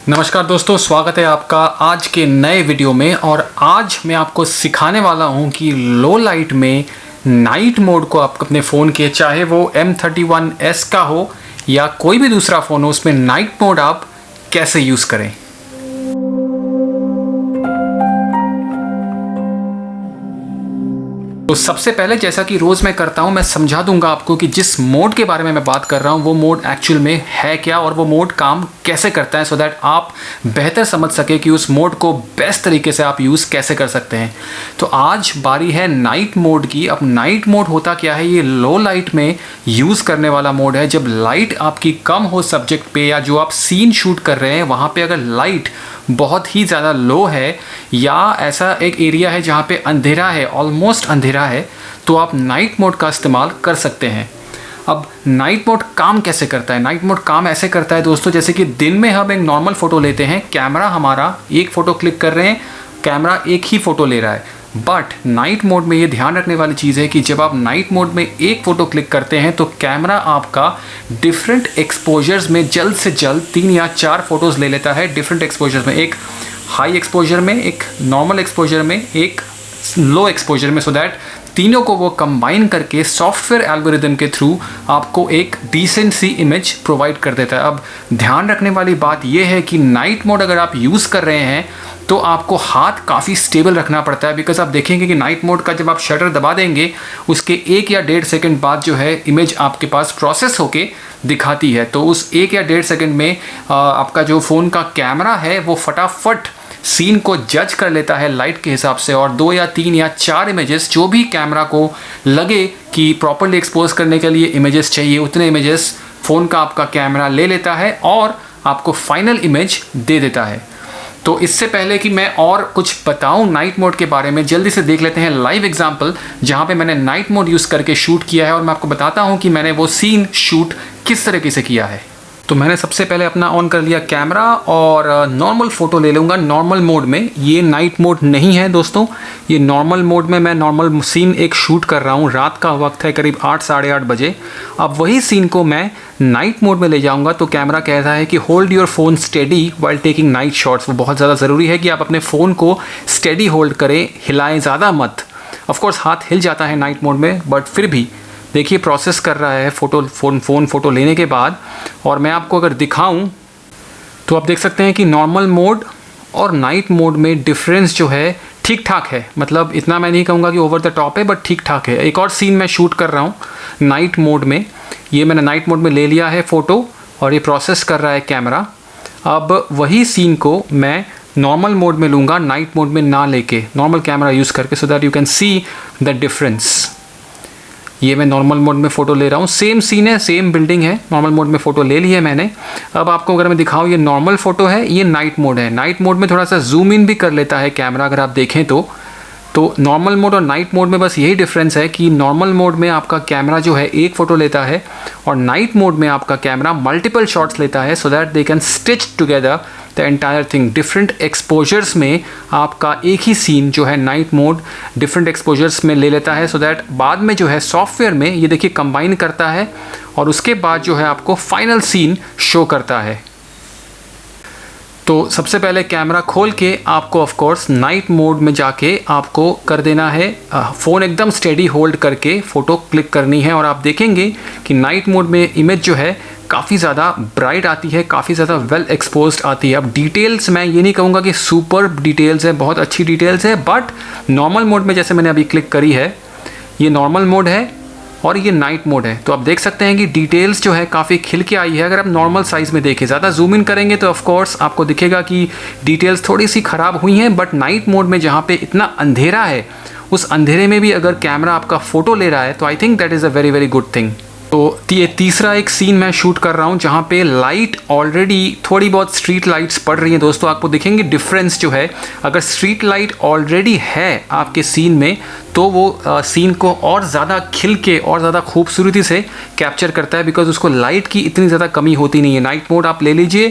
नमस्कार दोस्तों, स्वागत है आपका आज के नए वीडियो में। और आज मैं आपको सिखाने वाला हूं कि लो लाइट में नाइट मोड को आप अपने फ़ोन के, चाहे वो M31s का हो या कोई भी दूसरा फ़ोन हो, उसमें नाइट मोड आप कैसे यूज़ करें। तो सबसे पहले, जैसा कि रोज़ मैं करता हूं, मैं समझा दूंगा आपको कि जिस मोड के बारे में मैं बात कर रहा हूं वो मोड एक्चुअल में है क्या और वो मोड काम कैसे करता है, सो दैट आप बेहतर समझ सके कि उस मोड को बेस्ट तरीके से आप यूज़ कैसे कर सकते हैं। तो आज बारी है नाइट मोड की। अब नाइट मोड होता क्या है? ये लो लाइट में यूज़ करने वाला मोड है। जब लाइट आपकी कम हो सब्जेक्ट पे, या जो आप सीन शूट कर रहे हैं वहाँ पे अगर लाइट बहुत ही ज़्यादा लो है, या ऐसा एक एरिया है जहाँ पे अंधेरा है, ऑलमोस्ट अंधेरा है, तो आप नाइट मोड का इस्तेमाल कर सकते हैं। अब नाइट मोड काम कैसे करता है? नाइट मोड काम ऐसे करता है दोस्तों, जैसे कि दिन में हम एक नॉर्मल फ़ोटो लेते हैं, कैमरा हमारा एक फ़ोटो क्लिक कर रहे हैं, कैमरा एक ही फ़ोटो ले रहा है। बट नाइट मोड में ये ध्यान रखने वाली चीज़ है कि जब आप नाइट मोड में एक फ़ोटो क्लिक करते हैं तो कैमरा आपका डिफरेंट एक्सपोजर्स में जल्द से जल्द 3 या 4 फ़ोटोज़ ले लेता है। डिफरेंट एक्सपोजर्स में, एक हाई एक्सपोजर में, एक नॉर्मल एक्सपोजर में, एक लो एक्सपोजर में, सो दैट तीनों को वो कंबाइन करके सॉफ्टवेयर एल्गोरिदम के थ्रू आपको एक डिसेंट सी इमेज प्रोवाइड कर देता है। अब ध्यान रखने वाली बात यह है कि नाइट मोड अगर आप यूज़ कर रहे हैं तो आपको हाथ काफ़ी स्टेबल रखना पड़ता है, बिकॉज आप देखेंगे कि नाइट मोड का जब आप शटर दबा देंगे उसके 1 या 1.5 सेकंड बाद जो है इमेज आपके पास प्रोसेस होके दिखाती है। तो उस 1 या 1.5 सेकंड में आपका जो फ़ोन का कैमरा है वो फटाफट सीन को जज कर लेता है लाइट के हिसाब से, और 2 या 3 या 4 इमेजेस जो भी कैमरा को लगे कि प्रॉपर्ली एक्सपोज करने के लिए इमेजेस चाहिए, उतने इमेजेस फ़ोन का आपका कैमरा ले लेता है और आपको फाइनल इमेज दे देता है। तो इससे पहले कि मैं और कुछ बताऊं नाइट मोड के बारे में, जल्दी से देख लेते हैं लाइव एग्जांपल जहां पे मैंने नाइट मोड यूज़ करके शूट किया है, और मैं आपको बताता हूं कि मैंने वो सीन शूट किस तरीके से किया है। तो मैंने सबसे पहले अपना ऑन कर लिया कैमरा और नॉर्मल फ़ोटो ले लूँगा नॉर्मल मोड में। ये नाइट मोड नहीं है दोस्तों, ये नॉर्मल मोड में मैं नॉर्मल सीन एक शूट कर रहा हूँ। रात का वक्त है, करीब 8 साढ़े 8 बजे। अब वही सीन को मैं नाइट मोड में ले जाऊँगा तो कैमरा कहता है कि hold your phone steady while taking night shots. वो बहुत ज़्यादा ज़रूरी है कि आप अपने फ़ोन को स्टेडी होल्ड करें, हिलाएँ ज़्यादा मत। ऑफकोर्स हाथ हिल जाता है नाइट मोड में, बट फिर भी देखिए प्रोसेस कर रहा है फ़ोन फ़ोटो लेने के बाद। और मैं आपको अगर दिखाऊं तो आप देख सकते हैं कि नॉर्मल मोड और नाइट मोड में डिफरेंस जो है ठीक ठाक है। मतलब इतना मैं नहीं कहूँगा कि ओवर द टॉप है, बट ठीक ठाक है। एक और सीन मैं शूट कर रहा हूँ नाइट मोड में। ये मैंने नाइट मोड में ले लिया है फ़ोटो और ये प्रोसेस कर रहा है कैमरा। अब वही सीन को मैं नॉर्मल मोड में लूँगा, नाइट मोड में ना लेके, नॉर्मल कैमरा यूज़ करके, so that you can see the difference. ये मैं नॉर्मल मोड में फ़ोटो ले रहा हूँ, सेम सीन है, सेम बिल्डिंग है, नॉर्मल मोड में फ़ोटो ले ली है मैंने। अब आपको अगर मैं दिखाऊँ, ये नॉर्मल फ़ोटो है, ये नाइट मोड है। नाइट मोड में थोड़ा सा जूम इन भी कर लेता है कैमरा, अगर आप देखें तो नॉर्मल मोड और नाइट मोड में बस यही डिफरेंस है कि नॉर्मल मोड में आपका कैमरा जो है एक फ़ोटो लेता है, और नाइट मोड में आपका कैमरा मल्टीपल शॉट्स लेता है, so that they can stitch together the entire thing. Different exposures में आपका एक ही सीन जो है नाइट मोड डिफरेंट एक्सपोजर्स में ले लेता है, सो दैट बाद में जो है सॉफ्टवेयर में ये देखिए कंबाइन करता है और उसके बाद जो है आपको फाइनल सीन शो करता है। तो सबसे पहले कैमरा खोल के आपको ऑफ कोर्स नाइट मोड में जाके आपको कर देना है, फ़ोन एकदम स्टेडी होल्ड करके फ़ोटो क्लिक करनी है, और आप देखेंगे कि नाइट मोड में इमेज जो है काफ़ी ज़्यादा ब्राइट आती है, काफ़ी ज़्यादा वेल एक्सपोज्ड आती है। अब डिटेल्स मैं ये नहीं कहूँगा कि सुपर डिटेल्स है, बहुत अच्छी डिटेल्स है, बट नॉर्मल मोड में जैसे मैंने अभी क्लिक करी है, ये नॉर्मल मोड है और ये नाइट मोड है, तो आप देख सकते हैं कि डिटेल्स जो है काफ़ी खिल के आई है। अगर आप नॉर्मल साइज़ में देखें, ज़्यादा जूम इन करेंगे तो ऑफ कोर्स आपको दिखेगा कि डिटेल्स थोड़ी सी ख़राब हुई हैं, बट नाइट मोड में जहाँ पे इतना अंधेरा है, उस अंधेरे में भी अगर कैमरा आपका फ़ोटो ले रहा है तो I think that is a very very good thing. तो ये तीसरा एक सीन मैं शूट कर रहा हूँ जहाँ पे लाइट ऑलरेडी थोड़ी बहुत स्ट्रीट लाइट्स पड़ रही हैं दोस्तों। आपको दिखेंगे डिफरेंस जो है, अगर स्ट्रीट लाइट ऑलरेडी है आपके सीन में तो वो सीन को और ज़्यादा खिल के और ज़्यादा खूबसूरती से कैप्चर करता है, बिकॉज उसको लाइट की इतनी ज़्यादा कमी होती नहीं है। नाइट मोड आप ले लीजिए,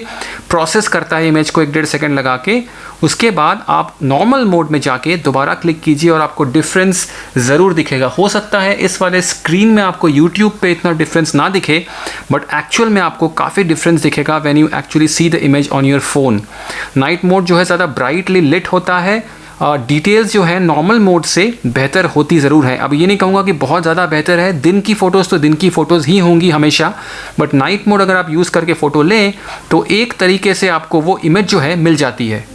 प्रोसेस करता है इमेज को 1-1.5 सेकंड लगा के, उसके बाद आप नॉर्मल मोड में जाके दोबारा क्लिक कीजिए और आपको डिफरेंस ज़रूर दिखेगा। हो सकता है इस वाले स्क्रीन में आपको यूट्यूब पे इतना इतना डिफरेंस ना दिखे, बट एक्चुअल में आपको काफ़ी डिफरेंस दिखेगा when you actually see the image on your phone. Night mode जो है ज़्यादा ब्राइटली लिट होता है, डिटेल्स जो है नॉर्मल मोड से बेहतर होती ज़रूर है। अब ये नहीं कहूँगा कि बहुत ज़्यादा बेहतर है, दिन की फ़ोटोज़ तो दिन की फ़ोटोज़ ही होंगी हमेशा, बट नाइट मोड अगर आप यूज़ करके फ़ोटो लें तो एक तरीके से आपको वो इमेज जो है मिल जाती है।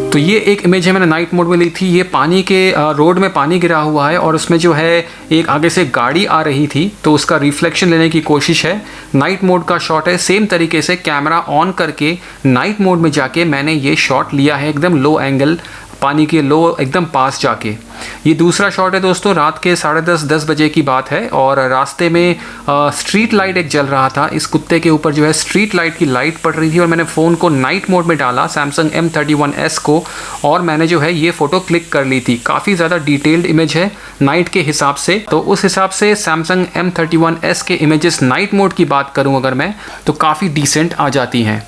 तो ये एक इमेज है मैंने नाइट मोड में ली थी। ये पानी के रोड में पानी गिरा हुआ है और उसमें जो है एक आगे से गाड़ी आ रही थी, तो उसका रिफ्लेक्शन लेने की कोशिश है। नाइट मोड का शॉट है। सेम तरीके से कैमरा ऑन करके नाइट मोड में जाके मैंने ये शॉट लिया है, एकदम लो एंगल, पानी के लो एकदम पास जाके। ये दूसरा शॉट है दोस्तों, रात के 10:30 बजे की बात है और रास्ते में स्ट्रीट लाइट एक जल रहा था। इस कुत्ते के ऊपर जो है स्ट्रीट लाइट की लाइट पड़ रही थी और मैंने फ़ोन को नाइट मोड में डाला, सैमसंग M31s को, और मैंने जो है ये फ़ोटो क्लिक कर ली थी। काफ़ी ज़्यादा डिटेल्ड इमेज है नाइट के हिसाब से, तो उस हिसाब से सैमसंग M31s के इमेजेस नाइट मोड की बात करूँ अगर मैं, तो काफ़ी डिसेंट आ जाती हैं।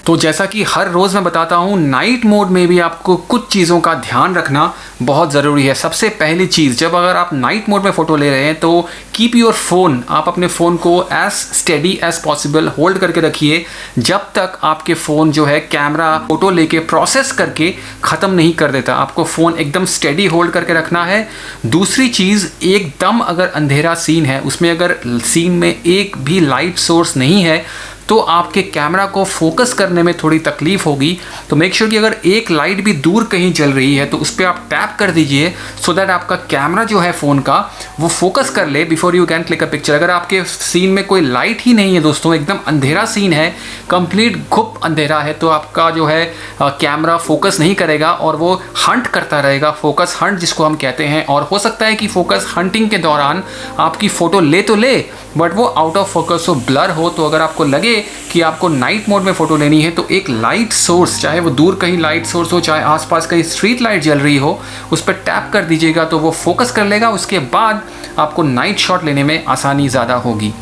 तो जैसा कि हर रोज़ मैं बताता हूँ, नाइट मोड में भी आपको कुछ चीज़ों का ध्यान रखना बहुत ज़रूरी है। सबसे पहली चीज़, जब अगर आप नाइट मोड में फ़ोटो ले रहे हैं तो कीप योर फ़ोन, आप अपने फ़ोन को as steady as possible hold करके रखिए जब तक आपके फ़ोन जो है कैमरा फ़ोटो लेके प्रोसेस करके ख़त्म नहीं कर देता। आपको फ़ोन एकदम स्टेडी होल्ड करके रखना है। दूसरी चीज़, एकदम अगर अंधेरा सीन है, उसमें अगर सीन में एक भी लाइट सोर्स नहीं है तो आपके कैमरा को फोकस करने में थोड़ी तकलीफ होगी। तो मेक श्योर कि अगर एक लाइट भी दूर कहीं जल रही है तो उस पर आप टैप कर दीजिए, सो दैट आपका कैमरा जो है फ़ोन का वो फोकस कर ले before you can click a picture. अगर आपके सीन में कोई लाइट ही नहीं है दोस्तों, एकदम अंधेरा सीन है, कंप्लीट घुप अंधेरा है, तो आपका जो है कैमरा फोकस नहीं करेगा और वो हंट करता रहेगा, फोकस हंट जिसको हम कहते हैं। और हो सकता है कि फोकस हंटिंग के दौरान आपकी फ़ोटो ले तो ले, बट वो आउट ऑफ फोकस हो, ब्लर हो। तो अगर आपको लगे कि आपको नाइट मोड में फ़ोटो लेनी है तो एक लाइट सोर्स, चाहे वो दूर कहीं लाइट सोर्स हो, चाहे आसपास कहीं स्ट्रीट लाइट जल रही हो, उस पर टैप कर दीजिएगा तो वो फोकस कर लेगा। उसके बाद आपको नाइट शॉट लेने में आसानी ज़्यादा होगी।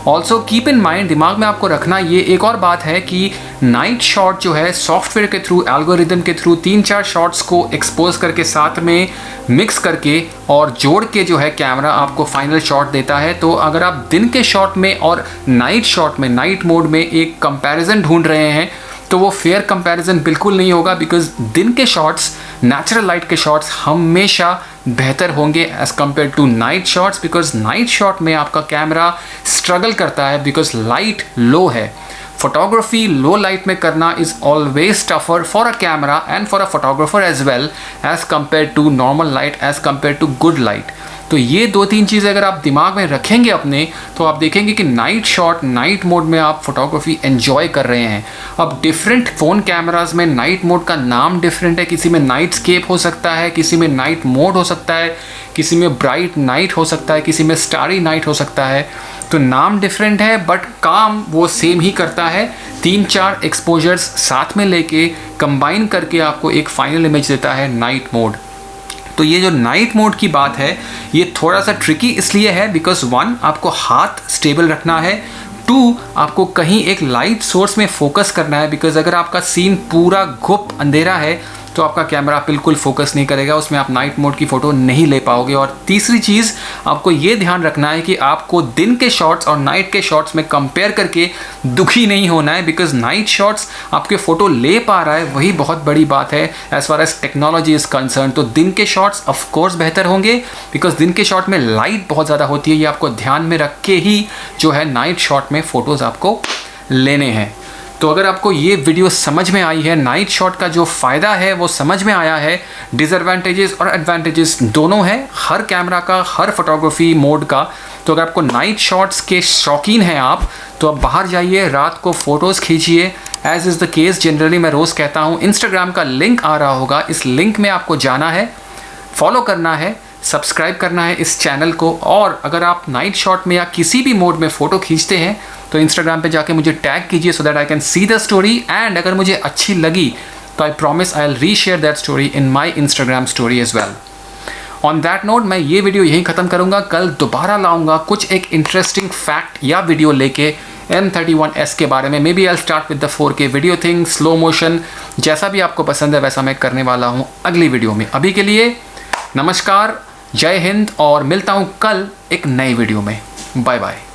ऑल्सो कीप इन माइंड, दिमाग में आपको रखना ये एक और बात है कि नाइट शॉट जो है सॉफ्टवेयर के थ्रू, एल्गोरिदम के थ्रू 3-4 शॉट्स को एक्सपोज करके साथ में मिक्स करके और जोड़ के जो है कैमरा आपको फाइनल शॉट देता है। तो अगर आप दिन के शॉट में और नाइट शॉट में, नाइट मोड में एक कंपैरिजन ढूंढ रहे हैं तो वो फेयर कंपैरिजन बिल्कुल नहीं होगा, बिकॉज दिन के शॉट्स, नेचुरल लाइट के शॉट्स हमेशा बेहतर होंगे as compare to night shots, because night shot में आपका कैमरा स्ट्रगल करता है बिकॉज लाइट लो है। फोटोग्राफी लो लाइट में करना is always tougher for a camera and for a photographer as well as compare to normal light, as compare to good light. तो ये 2-3 चीज़ें अगर आप दिमाग में रखेंगे अपने, तो आप देखेंगे कि नाइट शॉट, नाइट मोड में आप फोटोग्राफी एंजॉय कर रहे हैं। अब डिफरेंट फ़ोन कैमराज में नाइट मोड का नाम डिफरेंट है, किसी में नाइट स्केप हो सकता है, किसी में नाइट मोड हो सकता है, किसी में ब्राइट नाइट हो सकता है, किसी में स्टारी नाइट हो सकता है। तो नाम डिफरेंट है बट काम वो सेम ही करता है। 3-4 एक्सपोजर्स साथ में लेके कंबाइन करके आपको एक फाइनल इमेज देता है नाइट मोड। तो ये जो नाइट मोड की बात है ये थोड़ा सा ट्रिकी इसलिए है बिकॉज 1, आपको हाथ स्टेबल रखना है, 2, आपको कहीं एक लाइट सोर्स में फोकस करना है, बिकॉज अगर आपका सीन पूरा घुप अंधेरा है तो आपका कैमरा बिल्कुल फोकस नहीं करेगा, उसमें आप नाइट मोड की फ़ोटो नहीं ले पाओगे। और तीसरी चीज़ आपको ये ध्यान रखना है कि आपको दिन के शॉट्स और नाइट के शॉट्स में कंपेयर करके दुखी नहीं होना है, बिकॉज नाइट शॉट्स आपके फ़ोटो ले पा रहा है, वही बहुत बड़ी बात है as far as technology is concern. तो दिन के शॉट्स ऑफकोर्स बेहतर होंगे बिकॉज दिन के शॉट में लाइट बहुत ज़्यादा होती है, ये आपको ध्यान में रख के ही जो है नाइट शॉट में फ़ोटोज़ आपको लेने हैं। तो अगर आपको ये वीडियो समझ में आई है, नाइट शॉट का जो फ़ायदा है वो समझ में आया है, डिसएडवांटेजेस और एडवांटेजेस दोनों हैं हर कैमरा का, हर फोटोग्राफी मोड का। तो अगर आपको नाइट शॉट्स के शौकीन हैं आप, तो आप बाहर जाइए, रात को फ़ोटोज़ खींचिए। As is the case generally मैं रोज़ कहता हूँ, इंस्टाग्राम का लिंक आ रहा होगा, इस लिंक में आपको जाना है, फॉलो करना है, सब्सक्राइब करना है इस चैनल को। और अगर आप नाइट शॉट में या किसी भी मोड में फ़ोटो खींचते हैं तो इंस्टाग्राम पे जाके मुझे टैग कीजिए so that I can see the story, and अगर मुझे अच्छी लगी तो I promise I will reshare that story in my Instagram story as well. On that note मैं ये वीडियो यहीं ख़त्म करूँगा, कल दोबारा लाऊंगा कुछ एक इंटरेस्टिंग फैक्ट या वीडियो लेके M31s के बारे में। Maybe I start with the 4K video thing, slow motion, जैसा भी आपको पसंद है वैसा मैं करने वाला हूँ अगली वीडियो में। अभी के लिए नमस्कार, जय हिंद और मिलता हूँ कल एक नई वीडियो में। Bye bye.